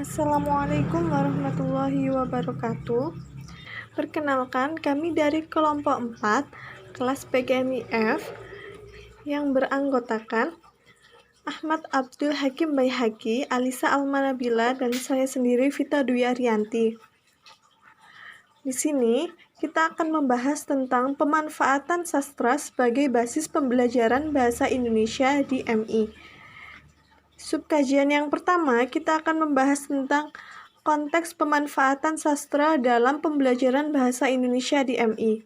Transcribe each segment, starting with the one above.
Assalamualaikum warahmatullahi wabarakatuh. Perkenalkan, kami dari kelompok 4 kelas PGMIF yang beranggotakan Ahmad Abdul Hakim Baihaqi, Alisa Almanabila, dan saya sendiri Vita Dwi Ariyanti. Di sini kita akan membahas tentang pemanfaatan sastra sebagai basis pembelajaran bahasa Indonesia di MI. Subkajian yang pertama, kita akan membahas tentang konteks pemanfaatan sastra dalam pembelajaran bahasa Indonesia di MI.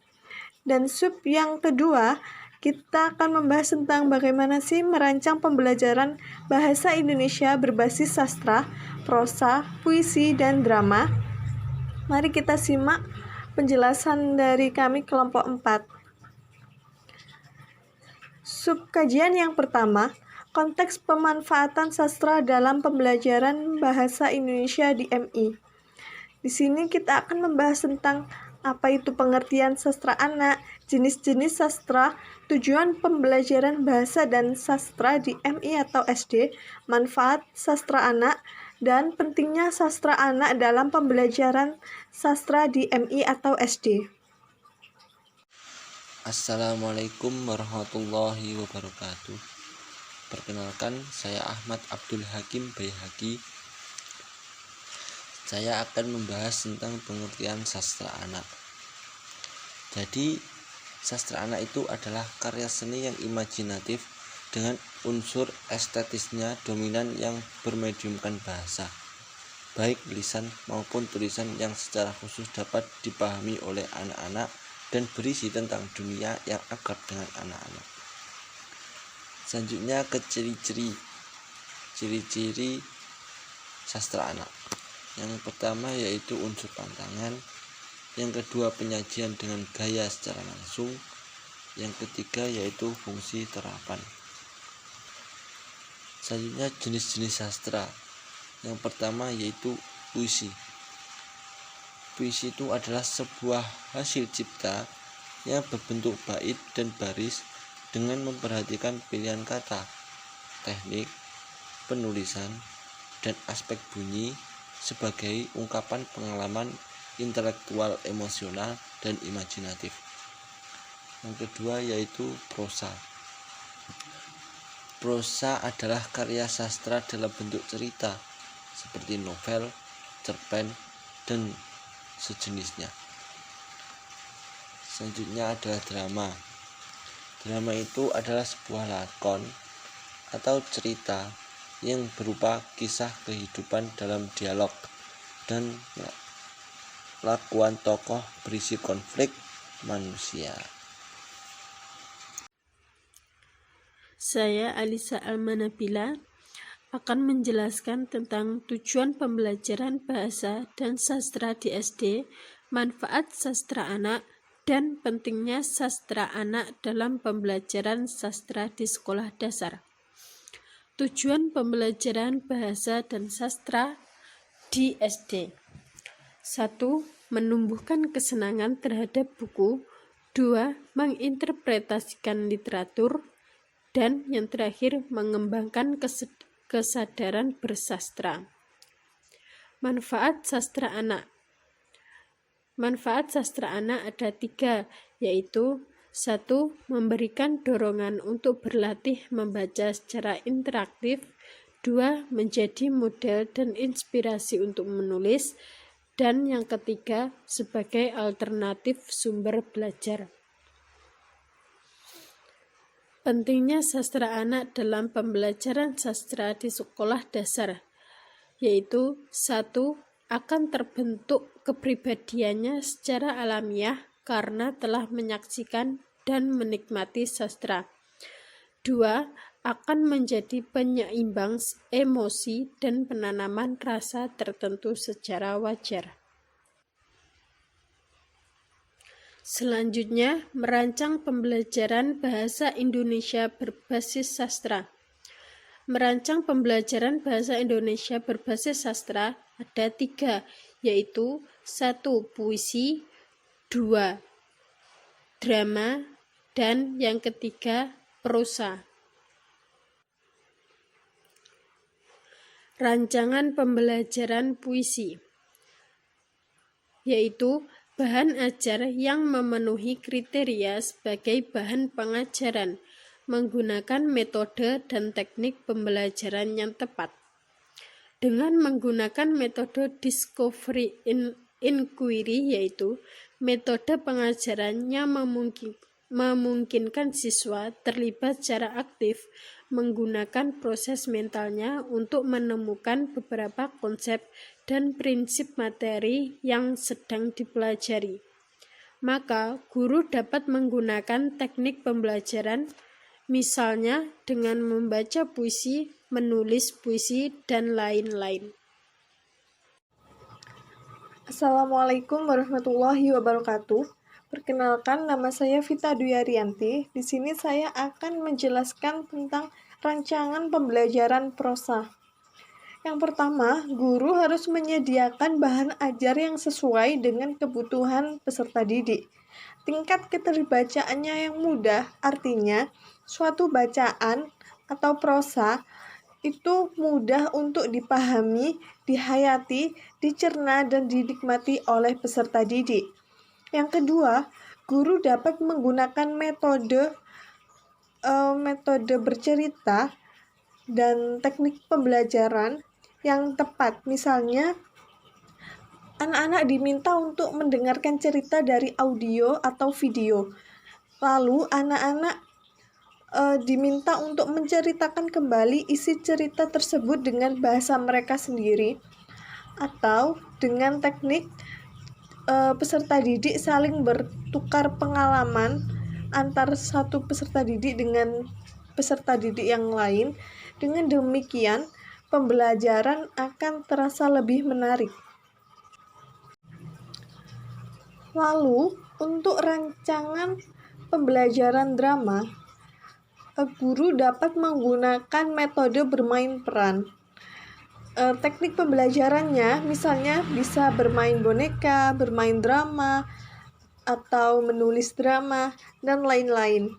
Dan sub yang kedua, kita akan membahas tentang bagaimana sih merancang pembelajaran bahasa Indonesia berbasis sastra, prosa, puisi, dan drama. Mari kita simak penjelasan dari kami kelompok 4. Subkajian yang pertama, konteks pemanfaatan sastra dalam pembelajaran bahasa Indonesia di MI. Di sini kita akan membahas tentang apa itu pengertian sastra anak, jenis-jenis sastra, tujuan pembelajaran bahasa dan sastra di MI atau SD, manfaat sastra anak, dan pentingnya sastra anak dalam pembelajaran sastra di MI atau SD. Assalamualaikum warahmatullahi wabarakatuh. Perkenalkan, saya Ahmad Abdul Hakim Baihaqi. Saya akan membahas tentang pengertian sastra anak. Jadi, sastra anak itu adalah karya seni yang imajinatif dengan unsur estetisnya dominan yang bermediumkan bahasa, baik lisan maupun tulisan, yang secara khusus dapat dipahami oleh anak-anak dan berisi tentang dunia yang akrab dengan anak-anak. Selanjutnya ke ciri-ciri sastra anak. Yang pertama yaitu unsur pantangan, yang kedua penyajian dengan gaya secara langsung, yang ketiga yaitu fungsi terapan. Selanjutnya jenis-jenis sastra. Yang pertama yaitu puisi. Puisi itu adalah sebuah hasil cipta yang berbentuk bait dan baris dengan memperhatikan pilihan kata, teknik, penulisan, dan aspek bunyi sebagai ungkapan pengalaman intelektual, emosional, dan imajinatif. Yang kedua yaitu prosa. Prosa adalah karya sastra dalam bentuk cerita seperti novel, cerpen, dan sejenisnya. Selanjutnya adalah drama. Drama itu adalah sebuah lakon atau cerita yang berupa kisah kehidupan dalam dialog dan lakuan tokoh berisi konflik manusia. Saya Alisa Almanabila akan menjelaskan tentang tujuan pembelajaran bahasa dan sastra di SD, manfaat sastra anak, dan pentingnya sastra anak dalam pembelajaran sastra di sekolah dasar. Tujuan pembelajaran bahasa dan sastra di SD. 1. Menumbuhkan kesenangan terhadap buku. 2. Menginterpretasikan literatur. Dan yang terakhir, mengembangkan kesadaran bersastra. Manfaat sastra anak. Manfaat sastra anak ada 3, yaitu 1. Memberikan dorongan untuk berlatih membaca secara interaktif. 2. Menjadi model dan inspirasi untuk menulis. Dan yang ketiga, sebagai alternatif sumber belajar. Pentingnya sastra anak dalam pembelajaran sastra di sekolah dasar, yaitu 1. Akan terbentuk kepribadiannya secara alamiah karena telah menyaksikan dan menikmati sastra. 2. Akan menjadi penyeimbang emosi dan penanaman rasa tertentu secara wajar. Selanjutnya, merancang pembelajaran bahasa Indonesia berbasis sastra. Merancang pembelajaran bahasa Indonesia berbasis sastra ada 3, yaitu 1. Puisi, 2. Drama, dan yang ketiga prosa. rancangan pembelajaran puisi, yaitu bahan ajar yang memenuhi kriteria sebagai bahan pengajaran, menggunakan metode dan teknik pembelajaran yang tepat. Dengan menggunakan metode discovery inquiry, yaitu metode pengajaran yang memungkinkan siswa terlibat secara aktif menggunakan proses mentalnya untuk menemukan beberapa konsep dan prinsip materi yang sedang dipelajari. Maka, guru dapat menggunakan teknik pembelajaran, misalnya dengan membaca puisi, menulis puisi, dan lain-lain. Assalamualaikum warahmatullahi wabarakatuh. Perkenalkan, nama saya Vita Dwi Ariyanti. Di sini saya akan menjelaskan tentang rancangan pembelajaran prosa. Yang pertama, guru harus menyediakan bahan ajar yang sesuai dengan kebutuhan peserta didik. Tingkat keterbacaannya yang mudah, artinya suatu bacaan atau prosa itu mudah untuk dipahami, dihayati, dicerna, dan dinikmati oleh peserta didik. Yang kedua, guru dapat menggunakan metode bercerita dan teknik pembelajaran yang tepat. Misalnya, anak-anak diminta untuk mendengarkan cerita dari audio atau video. Lalu, anak-anak diminta untuk menceritakan kembali isi cerita tersebut dengan bahasa mereka sendiri, atau dengan teknik peserta didik saling bertukar pengalaman antar satu peserta didik dengan peserta didik yang lain. Dengan demikian, pembelajaran akan terasa lebih menarik. Lalu, untuk rancangan pembelajaran drama, guru dapat menggunakan metode bermain peran. Teknik pembelajarannya misalnya bisa bermain boneka, bermain drama, atau menulis drama, dan lain-lain.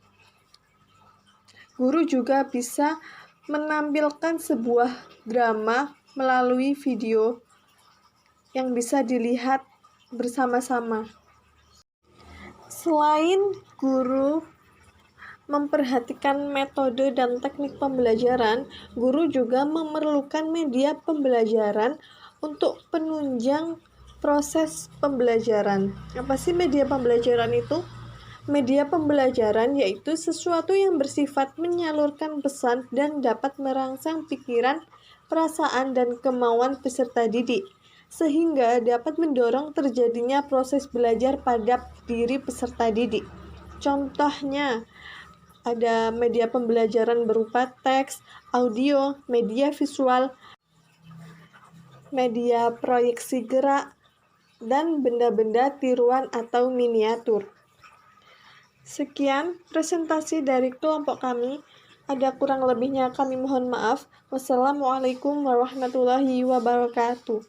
Guru juga bisa menampilkan sebuah drama melalui video yang bisa dilihat bersama-sama. Selain guru memperhatikan metode dan teknik pembelajaran, guru juga memerlukan media pembelajaran untuk penunjang proses pembelajaran. Apa sih media pembelajaran itu? Media pembelajaran yaitu sesuatu yang bersifat menyalurkan pesan dan dapat merangsang pikiran, perasaan, dan kemauan peserta didik, sehingga dapat mendorong terjadinya proses belajar pada diri peserta didik. Contohnya, ada media pembelajaran berupa teks, audio, media visual, media proyeksi gerak, dan benda-benda tiruan atau miniatur. Sekian presentasi dari kelompok kami. Ada kurang lebihnya kami mohon maaf. Wassalamualaikum warahmatullahi wabarakatuh.